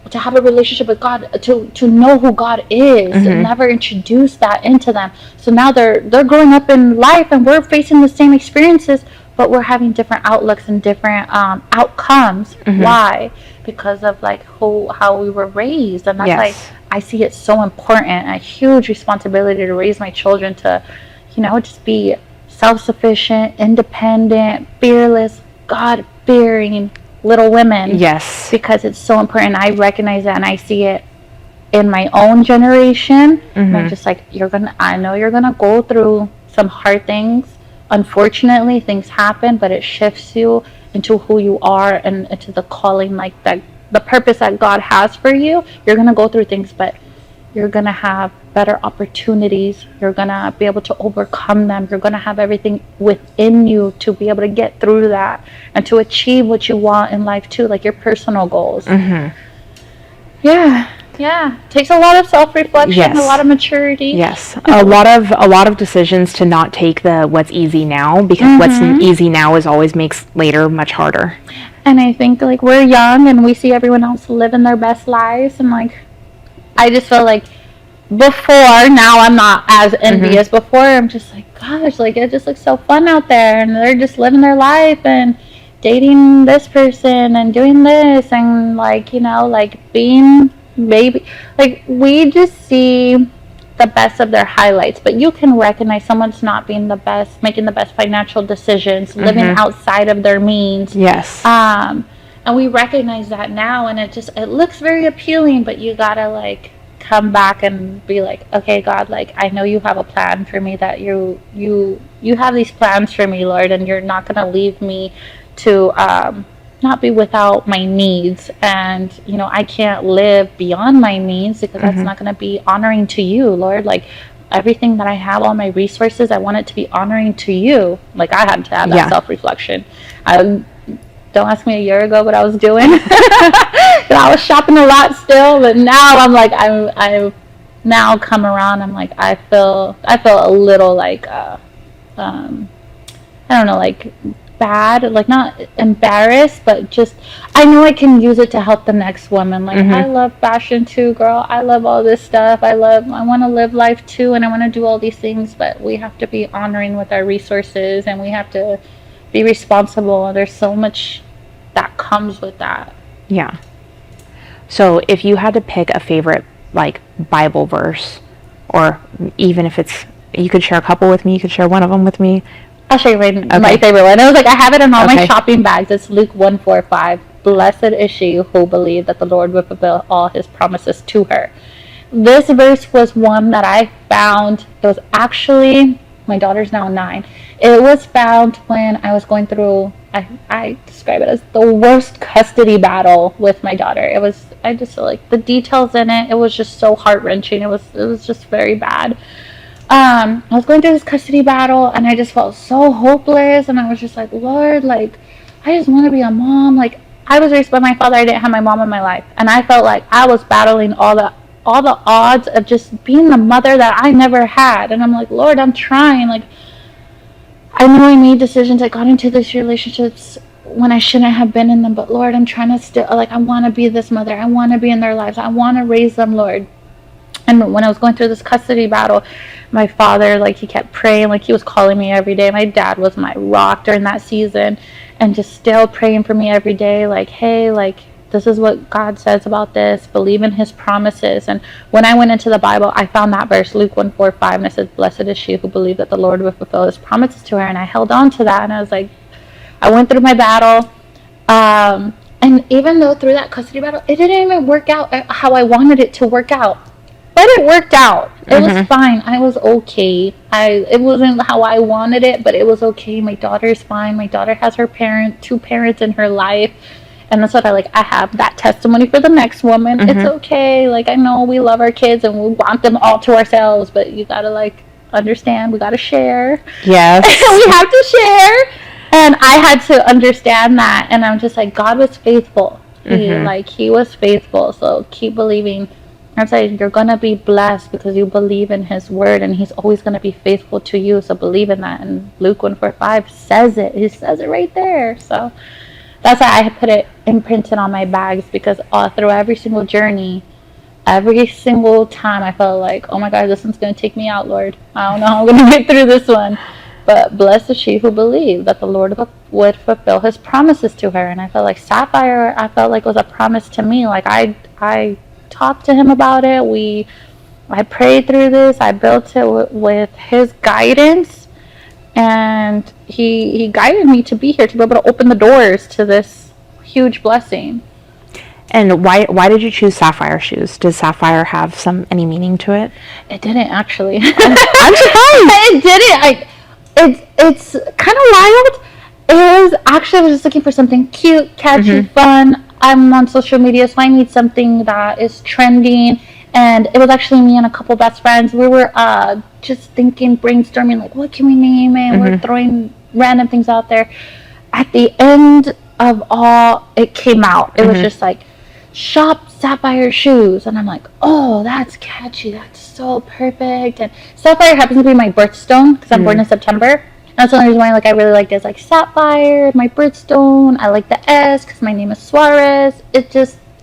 to have a relationship with God, to know who God is, and never introduce that into them. So now they're growing up in life, and we're facing the same experiences, but we're having different outlooks and different outcomes. Why? Because of like how we were raised. And that's like, I see it so important, a huge responsibility to raise my children to, you know, just be self-sufficient, independent, fearless, God-fearing little women. Yes. Because it's so important. I recognize that, and I see it in my own generation. And I'm just like, I know you're gonna go through some hard things. Unfortunately, things happen, but it shifts you into who you are and into the calling, like the purpose that God has for you. You're gonna go through things, but you're gonna have better opportunities. You're gonna be able to overcome them. You're gonna have everything within you to be able to get through that and to achieve what you want in life too, like your personal goals. Yeah, takes a lot of self-reflection, a lot of maturity. Yes, a lot of decisions to not take the what's easy now, because what's easy now is always makes later much harder. And I think like we're young and we see everyone else living their best lives, and like I just feel like before, now I'm not as envious. Before, I'm just like, gosh, like it just looks so fun out there, and they're just living their life and dating this person and doing this, and like, you know, like being maybe like we just see the best of their highlights, but you can recognize someone's not being the best, making the best financial decisions, living outside of their means. Yes. And And we recognize that now, and it looks very appealing, but you gotta like come back and be like, okay, God, like I know you have a plan for me, that you have these plans for me, Lord, and you're not gonna leave me to not be without my needs. And I can't live beyond my needs, because that's not gonna be honoring to you, Lord. Like everything that I have, all my resources, I want it to be honoring to you. Like I had to have that self-reflection. Don't ask me a year ago what I was doing. I was shopping a lot still, but now I'm like, I've now come around. I'm like, I feel a little like, I don't know, like bad, like not embarrassed, but just, I know I can use it to help the next woman. Like, I love fashion too, girl. I love all this stuff. I want to live life too, and I want to do all these things, but we have to be honoring with our resources, and we have to be responsible, and there's so much that comes with that. Yeah. So if you had to pick a favorite like Bible verse, or even if it's, you could share a couple with me, you could share one of them with me. I'll show you my favorite one. It was like, I have it in all my shopping bags. It's Luke 1:4-5. Blessed is she who believed that the Lord would fulfill all his promises to her. This verse was one that I found. It was actually, my daughter's now 9. It was found when I was going through, I describe it as the worst custody battle with my daughter. I just feel like the details in it was just so heart-wrenching. It was just very bad. I was going through this custody battle, and I just felt so hopeless, and I was just like, Lord, like, I just want to be a mom. Like, I was raised by my father. I didn't have my mom in my life, and I felt like I was battling all the odds of just being the mother that I never had. And I'm like, Lord, I'm trying. Like, I know I made decisions. I got into these relationships when I shouldn't have been in them, but Lord, I'm trying to still, like, I want to be this mother. I want to be in their lives. I want to raise them, Lord. And when I was going through this custody battle, my father, like, he kept praying, like, he was calling me every day. My dad was my rock during that season, and just still praying for me every day, like, hey, like, this is what God says about this. Believe in his promises. And when I went into the Bible, I found that verse, Luke 1:4-5, and it says, blessed is she who believed that the Lord would fulfill his promises to her. And I held on to that, and I was like, I went through my battle. And even though through that custody battle, it didn't even work out how I wanted it to work out. But it worked out. It was fine. I was okay. It wasn't how I wanted it, but it was okay. My daughter's fine. My daughter has her two parents in her life. And that's what I have that testimony for the next woman. It's okay. Like, I know we love our kids and we want them all to ourselves, but you gotta, like, understand, we gotta share. Yes. We have to share. And I had to understand that. And I'm just like, God was faithful. He was faithful. So keep believing. I'm saying you're going to be blessed because you believe in his word, and he's always going to be faithful to you. So believe in that. And Luke 1:4-5 says it. He says it right there. So that's why I put it imprinted on my bags, because all through every single journey, every single time I felt like, oh my God, this one's going to take me out, Lord. I don't know how I'm going to get through this one. But blessed is she who believed that the Lord would fulfill his promises to her. And I felt like Sapphire, I felt like it was a promise to me. Like, I talked to him about it. I prayed through this. I built it with his guidance, and he guided me to be here, to be able to open the doors to this huge blessing. And why did you choose Sapphire Shoes? Does Sapphire have any meaning to it? It didn't, actually. I'm surprised. It didn't. It's kind of wild. It was actually, I was just looking for something cute, catchy, fun. I'm on social media, so I need something that is trending. And it was actually me and a couple best friends. We were just thinking, brainstorming, like, what can we name it? We're throwing random things out there. At the end of all, it came out. It was just like, shop Sapphire Shoes. And I'm like, oh, that's catchy. That's so perfect. And Sapphire happens to be my birthstone, because I'm born in September. That's the only reason why I really like this. Like, Sapphire, my birthstone. I like the S because my name is Suarez. It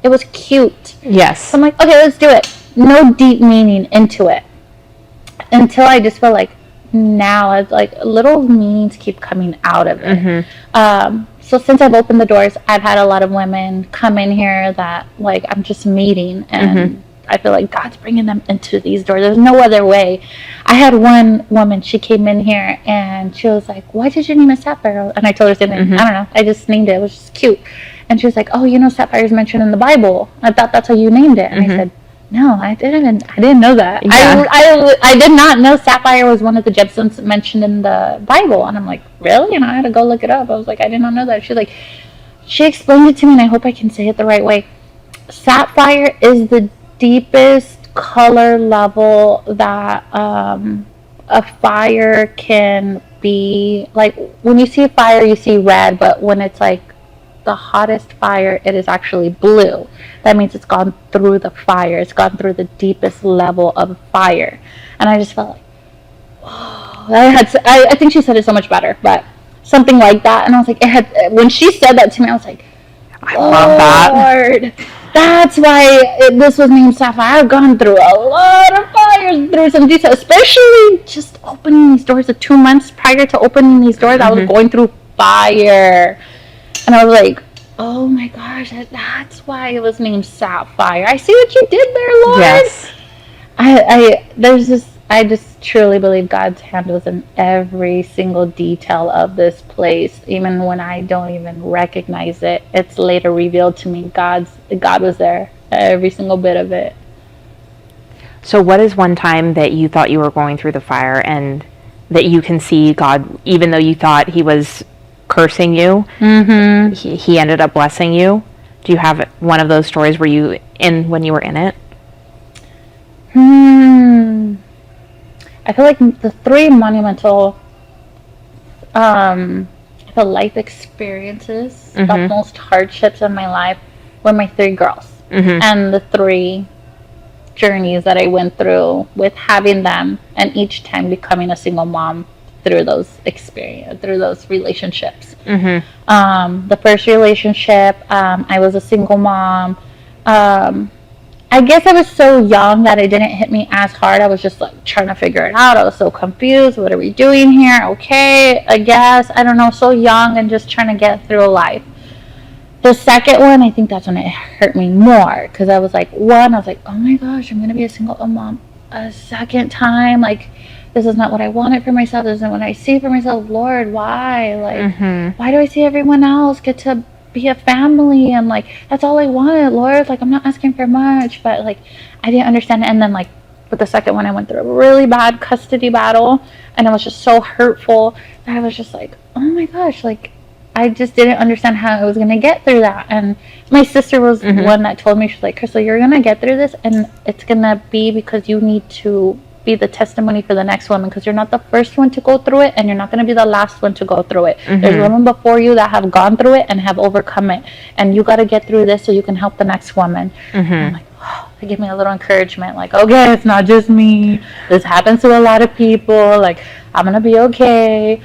was cute. Yes. So I'm like, okay, let's do it. No deep meaning into it. Until I just feel like now, it's like little meanings keep coming out of it. So since I've opened the doors, I've had a lot of women come in here that, like, I'm just meeting, and I feel like God's bringing them into these doors. There's no other way. I had one woman, she came in here, and she was like, why did you name it Sapphire? And I told her, I don't know, I just named it. It was just cute. And she was like, oh, Sapphire is mentioned in the Bible. I thought that's how you named it. And I said, no, I didn't know that. Yeah. I did not know Sapphire was one of the gemstones mentioned in the Bible. And I'm like, really? And I had to go look it up. I was like, I did not know that. She's like, she explained it to me, and I hope I can say it the right way. Sapphire is the deepest color level that a fire can be. Like, when you see fire, you see red, but when it's like the hottest fire, it is actually blue. That means it's gone through the fire. It's gone through the deepest level of fire. And I just felt like, whoa. I think she said it so much better, but something like that. And I was like, when she said that to me, I was like, I love that. Lord, that's why this was named Sapphire. I've gone through a lot of fires, through some detail, especially just opening these doors. The 2 months prior to opening these doors, I was going through fire. And I was like, oh my gosh, that's why it was named Sapphire. I see what you did there, Lord. Yes. I just truly believe God's hand was in every single detail of this place, even when I don't even recognize it. It's later revealed to me God was there, every single bit of it. So what is one time that you thought you were going through the fire and that you can see God, even though you thought he was cursing you, he ended up blessing you? Do you have one of those stories when you were in it? I feel like the three monumental life experiences, the most hardships in my life, were my three girls. And the three journeys that I went through with having them, and each time becoming a single mom through those relationships. The first relationship, I was a single mom. I guess I was so young that it didn't hit me as hard. I was just like trying to figure it out. I was so confused. What are we doing here? Okay, I guess. I don't know. So young and just trying to get through life. The second one, I think that's when it hurt me more. Because I was like, oh my gosh, I'm going to be a single mom a second time. Like, this is not what I wanted for myself. This isn't what I see for myself. Lord, why? Like, why do I see everyone else get to be a family? And like, that's all I wanted, Lord. Like, I'm not asking for much, but like, I didn't understand it. And then like, with the second one, I went through a really bad custody battle, and it was just so hurtful that I was just like, oh my gosh, like, I just didn't understand how I was going to get through that. And my sister was one that told me, she's like, Crystal, you're going to get through this, and it's going to be because you need to be the testimony for the next woman, because you're not the first one to go through it, and you're not going to be the last one to go through it. There's women before you that have gone through it and have overcome it, and you got to get through this so you can help the next woman. And I'm like, oh, they give me a little encouragement, like, okay, it's not just me, this happens to a lot of people, like, I'm going to be okay.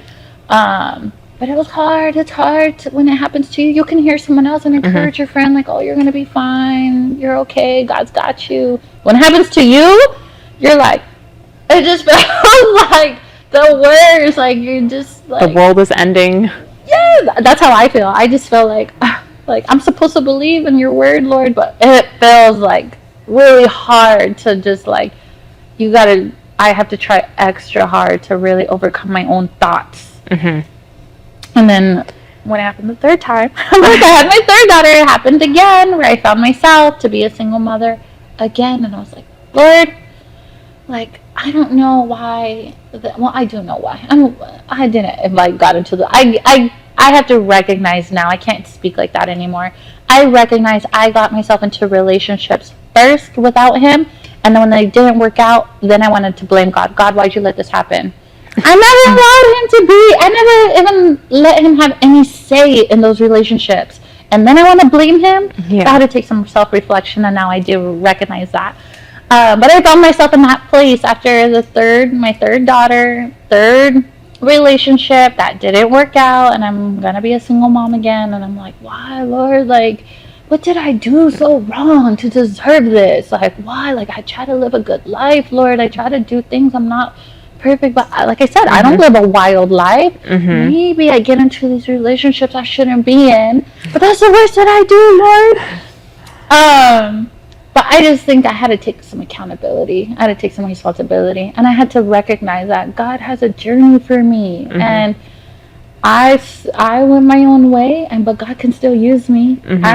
But it was hard. It's hard when it happens to you. You can hear someone else and encourage your friend, like, oh, you're going to be fine, you're okay, God's got you. When it happens to you, you're like, it just felt like the worst. Like, you're just like, the world is ending. Yeah, that's how I feel. I just feel like I'm supposed to believe in your word, Lord, but it feels like really hard to just like, I have to try extra hard to really overcome my own thoughts. And then when it happened the third time, like, I had my third daughter, it happened again, where I found myself to be a single mother again. And I was like, Lord, like, I don't know why. Well, I do know why. I didn't. If I got into the, I have to recognize now. I can't speak like that anymore. I recognize I got myself into relationships first without him, and then when they didn't work out, then I wanted to blame God. God, why'd you let this happen? I never allowed him to be. I never even let him have any say in those relationships. And then I want to blame him. Yeah. I had to take some self-reflection, and now I do recognize that. But I found myself in that place after my third daughter, third relationship that didn't work out, and I'm going to be a single mom again. And I'm like, why, Lord? Like, what did I do so wrong to deserve this? Like, why? Like, I try to live a good life, Lord. I try to do things. I'm not perfect, but like I said, I don't live a wild life. Maybe I get into these relationships I shouldn't be in, but that's the worst that I do, Lord. But I just think I had to take some accountability. I had to take some responsibility. And I had to recognize that God has a journey for me. And I went my own way, but God can still use me. Mm-hmm.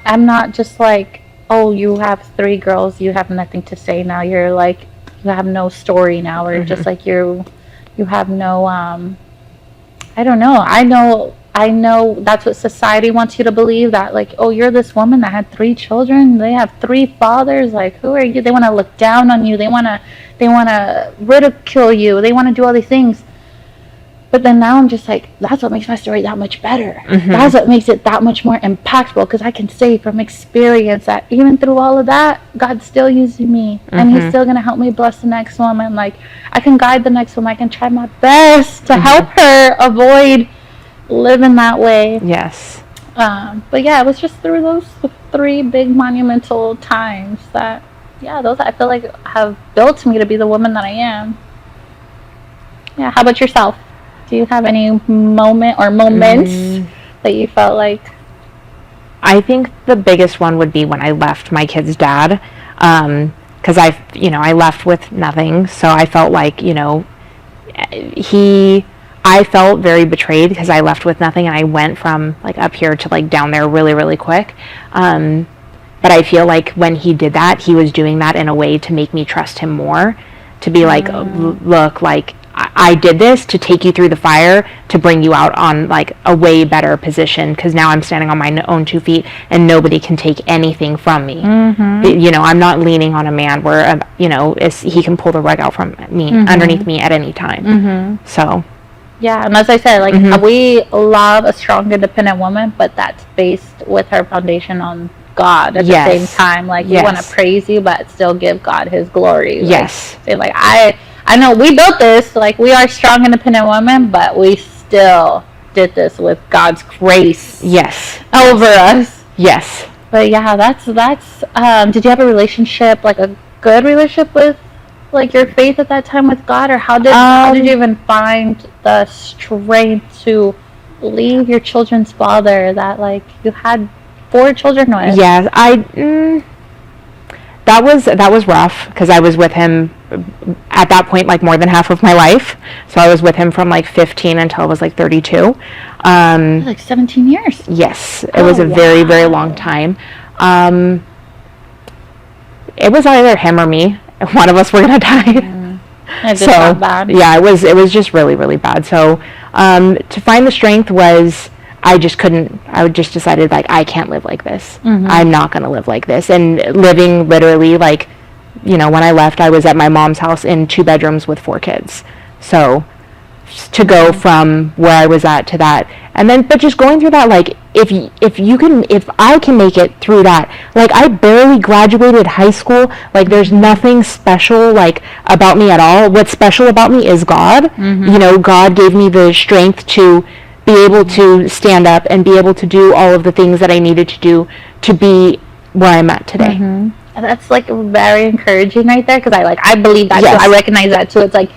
I'm not just like, oh, you have 3 girls, you have nothing to say now. You're like, you have no story now, or just like you have no I don't know. I know that's what society wants you to believe, that like, oh, you're this woman that had 3 children, they have 3 fathers, like, who are you? They want to look down on you, they want to ridicule you, they want to do all these things. But then now I'm just like, that's what makes my story that much better. That's what makes it that much more impactful, because I can say from experience that even through all of that, God's still using me, and He's still going to help me bless the next woman. Like, I can guide the next woman. I can try my best to help her avoid living that way. Yes. But yeah, it was just through those 3 big monumental times that, yeah, those I feel like have built me to be the woman that I am. Yeah. How about yourself? Do you have any moment or moments that you felt like? I think the biggest one would be when I left my kid's dad, because I left with nothing. So I felt like, I felt very betrayed because I left with nothing, and I went from like up here to like down there really, really quick. But I feel like when he did that, he was doing that in a way to make me trust him more, to be like, look, like, I did this to take you through the fire to bring you out on like a way better position, because now I'm standing on my own 2 feet and nobody can take anything from me. I'm not leaning on a man where he can pull the rug out from me underneath me at any time. So yeah, and as I said, like, we love a strong, independent woman, but that's based with her foundation on God at the same time. Like, we want to praise you, but still give God His glory. Like, say, like, I know we built this, like, we are strong, independent women, but we still did this with God's grace over us. Yes. But yeah, that's did you have a relationship, like a good relationship with like your faith at that time with God, or how did you even find the strength to leave your children's father that like you had 4 children with? Yeah, that was rough, because I was with him at that point like more than half of my life. So I was with him from like 15 until I was like 32. Like 17 years. Yes, it was a very, very long time. It was either him or me. One of us were gonna die. It just got bad. Yeah, it was just really, really bad. So to find the strength was, I just couldn't. I just decided, like, I can't live like this. I'm not going to live like this. And living literally, like, when I left, I was at my mom's house in 2 bedrooms with 4 kids. So to go from where I was at to that, and then, but just going through that, like, if I can make it through that, like, I barely graduated high school, like, there's nothing special, like, about me at all. What's special about me is God. God gave me the strength to be able to stand up and be able to do all of the things that I needed to do to be where I'm at today. That's like very encouraging right there, because I believe that too. I recognize that too. It's like,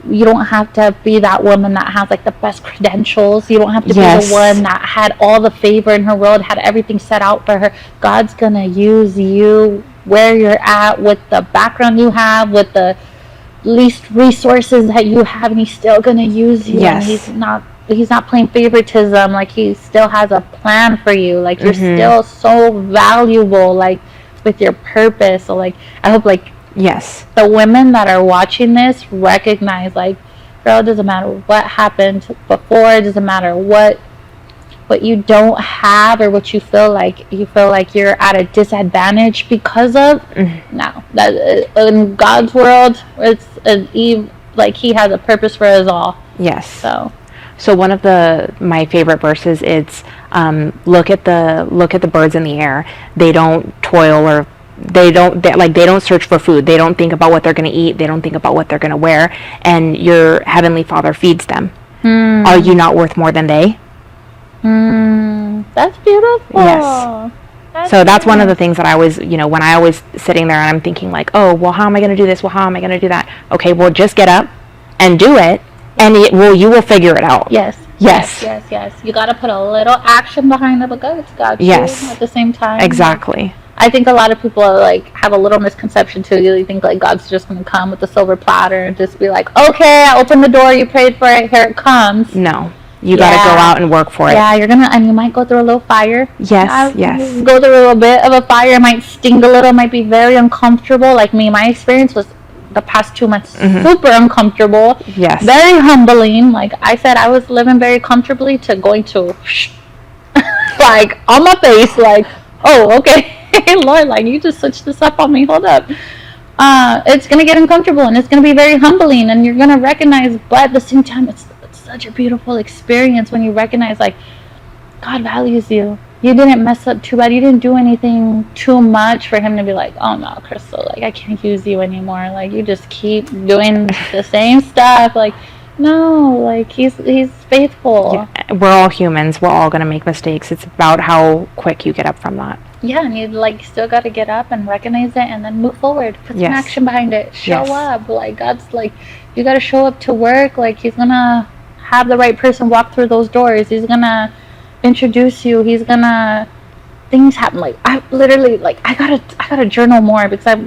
you don't have to be that woman that has like the best credentials. You don't have to be the one that had all the favor in her world, had everything set out for her. God's gonna use you where you're at, with the background you have, with the least resources that you have, and He's still gonna use you. And He's not playing favoritism. Like, He still has a plan for you. Like, you're still so valuable, like, with your purpose. So, like, I hope, like, the women that are watching this recognize, like, girl, it doesn't matter what happened before. It doesn't matter what you don't have, or what you feel like you're at a disadvantage because of. No, that in God's world, it's like He has a purpose for us all. So one of my favorite verses is, look at the birds in the air. They don't toil, or they don't search for food. They don't think about what they're going to eat. They don't think about what they're going to wear. And your heavenly Father feeds them. Are you not worth more than they? That's beautiful. Yes. That's one of the things that I was, when I was sitting there and I'm thinking, like, oh, well, how am I going to do this? Well, how am I going to do that? Okay, well, just get up and do it, and you will figure it out. Yes. You got to put a little action behind it, but God's got you at the same time. Exactly. I think a lot of people like have a little misconception too. You think like God's just going to come with a silver platter and just be like, okay, I opened the door, you prayed for it, here it comes. No. You got to go out and work for it. Yeah, and you might go through a little fire. Yes. Go through a little bit of a fire. It might sting a little, might be very uncomfortable. Like me, my experience was the past 2 months super uncomfortable. Yes. Very humbling. Like I said, I was living very comfortably to going to like on my face, like, oh, okay, Lord, like you just switched this up on me. Hold up. It's gonna get uncomfortable and it's gonna be very humbling, and you're gonna recognize, but at the same time, it's such a beautiful experience when you recognize, like, God values you. You didn't mess up too bad. You didn't do anything too much for him to be like, oh no, Crystal, like I can't use you anymore. Like you just keep doing the same stuff. Like, no, like he's faithful. Yeah, we're all humans. We're all gonna make mistakes. It's about how quick you get up from that. Yeah, and you like still got to get up and recognize it and then move forward. Put some action behind it. Show up. Like God's like, you got to show up to work. Like he's gonna have the right person walk through those doors. He's gonna introduce you. He's gonna, things happen. Like I literally, like I gotta journal more because I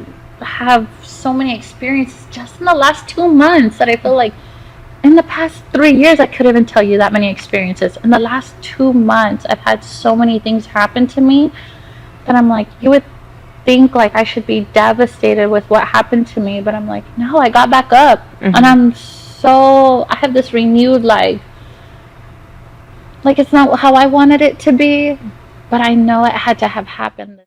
have so many experiences just in the last 2 months that I feel like in the past 3 years I couldn't even tell you that many experiences. In the last 2 months I've had so many things happen to me that I'm like, you would think like I should be devastated with what happened to me, but I'm like, no, I got back up. And I have this renewed like it's not how I wanted it to be, but I know it had to have happened.